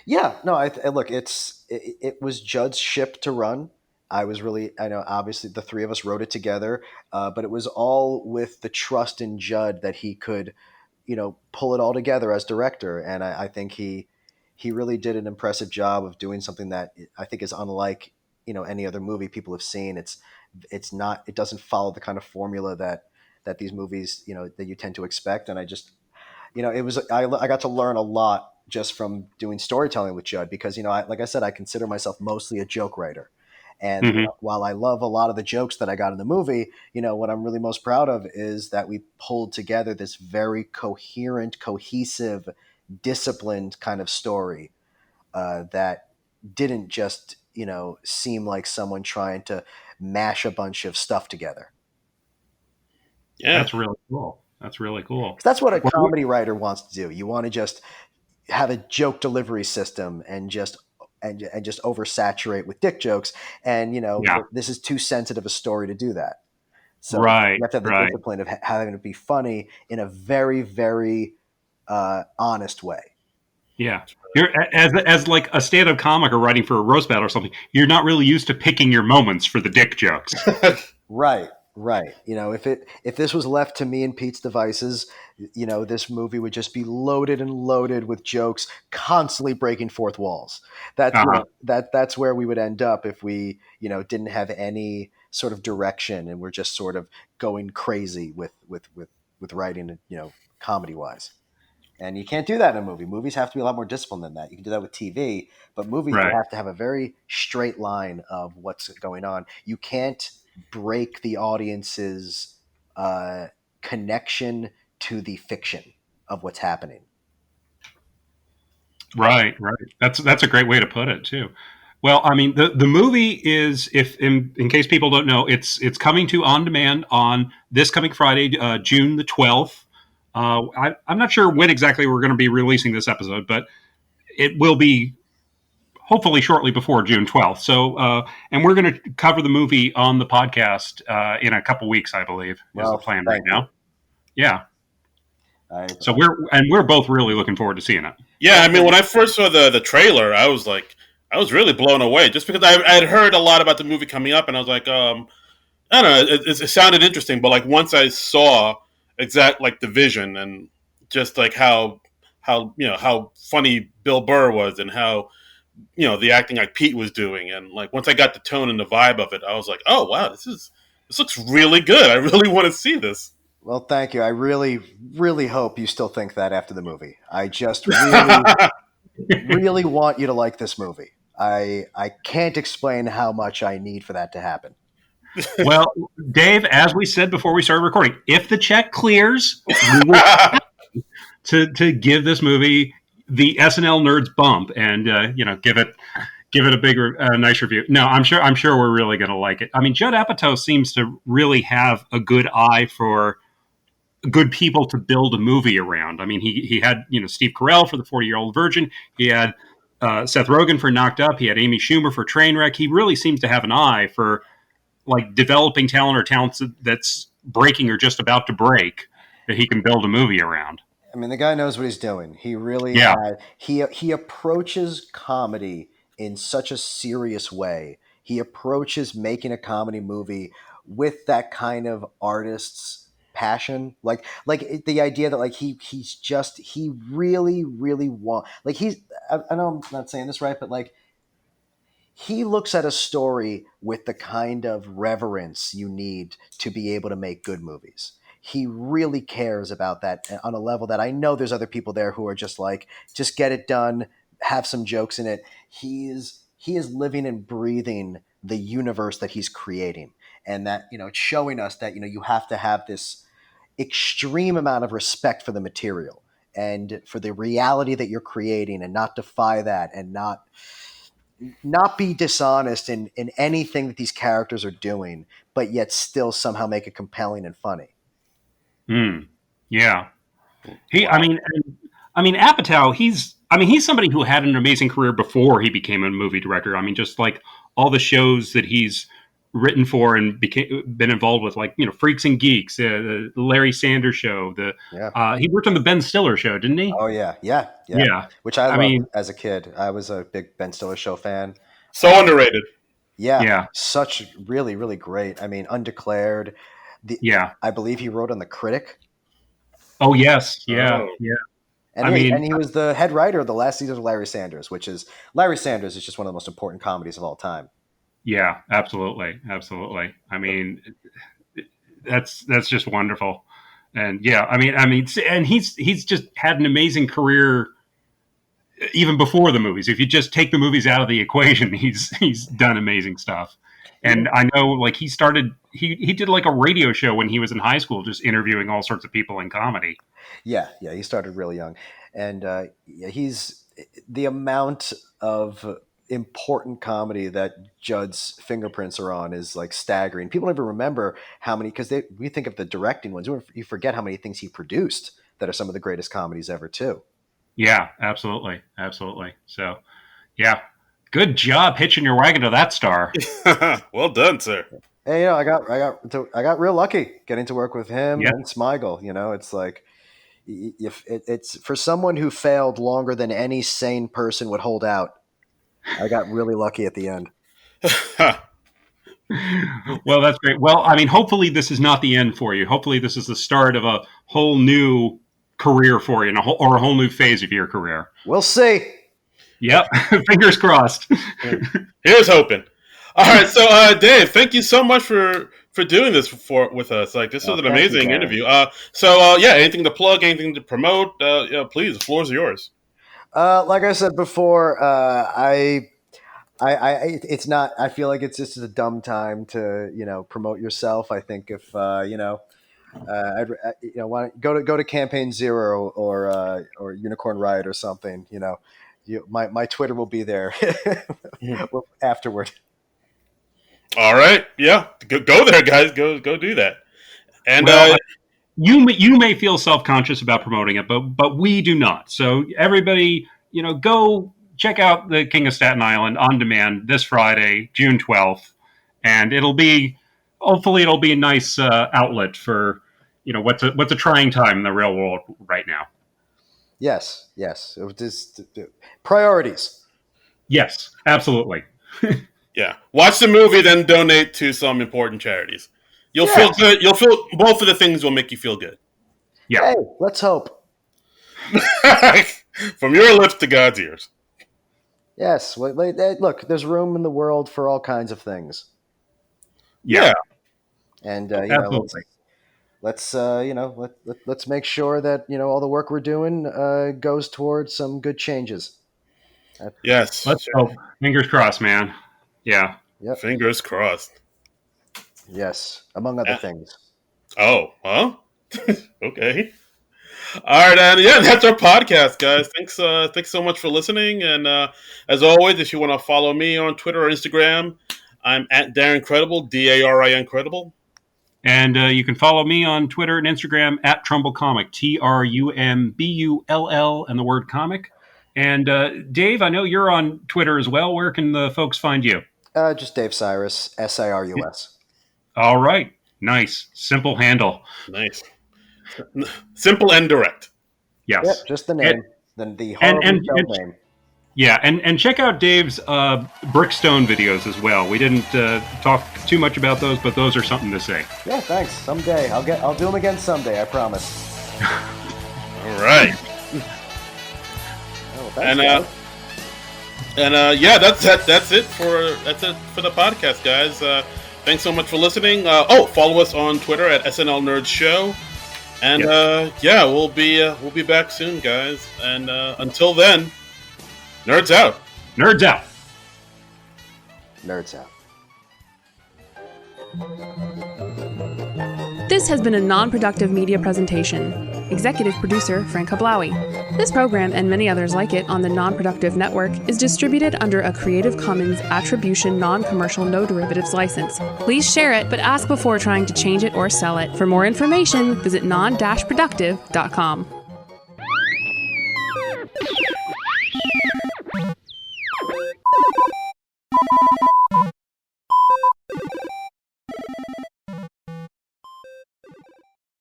Yeah, no, look, it was Judd's ship to run. I know obviously the three of us wrote it together, but it was all with the trust in Judd that he could, pull it all together as director. And I think he really did an impressive job of doing something that I think is unlike, any other movie people have seen. It doesn't follow the kind of formula that these movies, that you tend to expect. And I got to learn a lot just from doing storytelling with Judd because like I said, I consider myself mostly a joke writer, and Hmm. while I love a lot of the jokes that I got in the movie, what I'm really most proud of is that we pulled together this very coherent, cohesive, disciplined kind of story that didn't just seem like someone trying to mash a bunch of stuff together. Yeah. That's really cool. That's really cool. 'Cause that's what a Well, comedy writer wants to do. You want to just have a joke delivery system and just oversaturate with dick jokes. And yeah, this is too sensitive a story to do that. So right, you have to have the right. discipline of having it be funny in a very, very honest way. Yeah. You're as like a stand-up comic or writing for a roast battle or something. You're not really used to picking your moments for the dick jokes. Right, right. If this was left to me and Pete's devices, this movie would just be loaded and loaded with jokes, constantly breaking fourth walls. That's Uh-huh. that's where we would end up if we didn't have any sort of direction and we're just sort of going crazy with writing, comedy wise. And you can't do that in a movie. Movies have to be a lot more disciplined than that. You can do that with TV, but movies you Right. have to have a very straight line of what's going on. You can't break the audience's uh, connection to the fiction of what's happening. Right, right. That's a great way to put it too. Well, I mean, the movie is, if in case people don't know, it's coming to on demand on this coming Friday, June the 12th. I'm not sure when exactly we're going to be releasing this episode, but it will be hopefully shortly before June 12th. So, and we're going to cover the movie on the podcast in a couple weeks, I believe, is the Well, plan right thank you. now. Yeah. I, So we're both really looking forward to seeing it. Yeah, I mean, when I first saw the trailer, I was really blown away just because I had heard a lot about the movie coming up, and I was like, I don't know, it sounded interesting, but like once I saw exact like the vision and just like how how funny Bill Burr was and how the acting like Pete was doing, and like once I got the tone and the vibe of it, I was like, oh wow, this looks really good. I really want to see this. well, thank you. I really, really hope you still think that after the movie. I just really, really want you to like this movie. I can't explain how much I need for that to happen. Well, Dave, as we said before we started recording, if the check clears, we will to give this movie the SNL nerds bump and give it a bigger, nice review. No, I'm sure we're really going to like it. I mean, Judd Apatow seems to really have a good eye for good people to build a movie around. I mean, he had Steve Carell for the 40-Year-Old Virgin. He had Seth Rogen for Knocked Up. He had Amy Schumer for Trainwreck. He really seems to have an eye for like developing talent or talents that's breaking or just about to break that he can build a movie around. I mean, the guy knows what he's doing. He really Yeah, had he approaches comedy in such a serious way. He approaches making a comedy movie with that kind of artist's passion, the idea that like he really want like I know I'm not saying this right, but like he looks at a story with the kind of reverence you need to be able to make good movies. He really cares about that on a level that I know there's other people there who are just like, just get it done, have some jokes in it. He is living and breathing the universe that he's creating. And that, it's showing us that, you have to have this extreme amount of respect for the material and for the reality that you're creating, and not defy that, and not be dishonest in anything that these characters are doing, but yet still somehow make it compelling and funny. Yeah. Apatow, he's somebody who had an amazing career before he became a movie director. I mean, just like all the shows that he's written for and been involved with, like, Freaks and Geeks, the Larry Sanders Show. He worked on the Ben Stiller Show, didn't he? Oh yeah. Which I loved as a kid. I was a big Ben Stiller Show fan. So underrated. Yeah, such really, really great. I mean, Undeclared. I believe he wrote on The Critic. Oh yes, yeah. And he was the head writer of the last season of Larry Sanders, Larry Sanders is just one of the most important comedies of all time. Yeah, absolutely. I mean, that's just wonderful. And and he's just had an amazing career even before the movies. If you just take the movies out of the equation, he's done amazing stuff. And I know, like, he did like a radio show when he was in high school, just interviewing all sorts of people in comedy. Yeah, he started really young. And he's the amount of important comedy that Judd's fingerprints are on is like staggering. People don't even remember how many, because we think of the directing ones. You forget how many things he produced that are some of the greatest comedies ever too. Yeah, absolutely. So, yeah, good job hitching your wagon to that star. Well done, sir. Hey, I got real lucky getting to work with him and Smigel. It's like, if it's for someone who failed longer than any sane person would hold out, I got really lucky at the end. Well, that's great. Well, I mean, hopefully this is not the end for you. Hopefully this is the start of a whole new career for you, or a whole new phase of your career. We'll see. Yep. Fingers crossed. Here's hoping. All right. So, Dave, thank you so much for doing this with us. Like, this was an amazing interview. Anything to plug, anything to promote, please, the floor is yours. Like I said before, it's not. I feel like it's just a dumb time to promote yourself. I think if go to Campaign Zero or Unicorn Riot or something. My Twitter will be there afterward. All right, yeah, go there, guys. Go do that. And you may feel self-conscious about promoting it, but we do not. So everybody, go check out The King of Staten Island on demand this Friday, June 12th, and hopefully it'll be a nice outlet for what's a trying time in the real world right now. Yes. Just priorities. Yes, absolutely. Yeah, watch the movie, then donate to some important charities. You'll feel good. You'll feel both of the things will make you feel good. Yeah. Hey, let's hope. From your lips to God's ears. Yes. Look, there's room in the world for all kinds of things. Yeah. And absolutely. Let's make sure that all the work we're doing goes towards some good changes. Yes. Let's hope. Fingers crossed, man. Yeah. Yep. Fingers crossed. Yes, among other things. Oh, well, okay. All right, and that's our podcast, guys. Thanks so much for listening. And as always, if you want to follow me on Twitter or Instagram, I'm at Darren Credible, DARIN Credible. And you can follow me on Twitter and Instagram at Trumbull Comic, TRUMBULL, and the word comic. And Dave, I know you're on Twitter as well. Where can the folks find you? Just Dave Sirus, SIRUS. All right. Nice. Simple handle. Nice. Simple and direct. Yes. Yep, just the name. The horrible name. Yeah, and check out Dave's Brickstone videos as well. We didn't talk too much about those, but those are something to say. Yeah, thanks. Someday. I'll do them again someday, I promise. All right. Thanks, And yeah, that's it for the podcast, guys. Thanks so much for listening. Follow us on Twitter at SNL Nerds Show. And yeah, we'll be back soon, guys. And until then, nerds out. Nerds out. Nerds out. This has been a non-productive media presentation. Executive producer Frank Hablawi. This program and many others like it on the Non-Productive Network is distributed under a Creative Commons Attribution Non-Commercial No Derivatives license. Please share it, but ask before trying to change it or sell it. For more information, visit non-productive.com.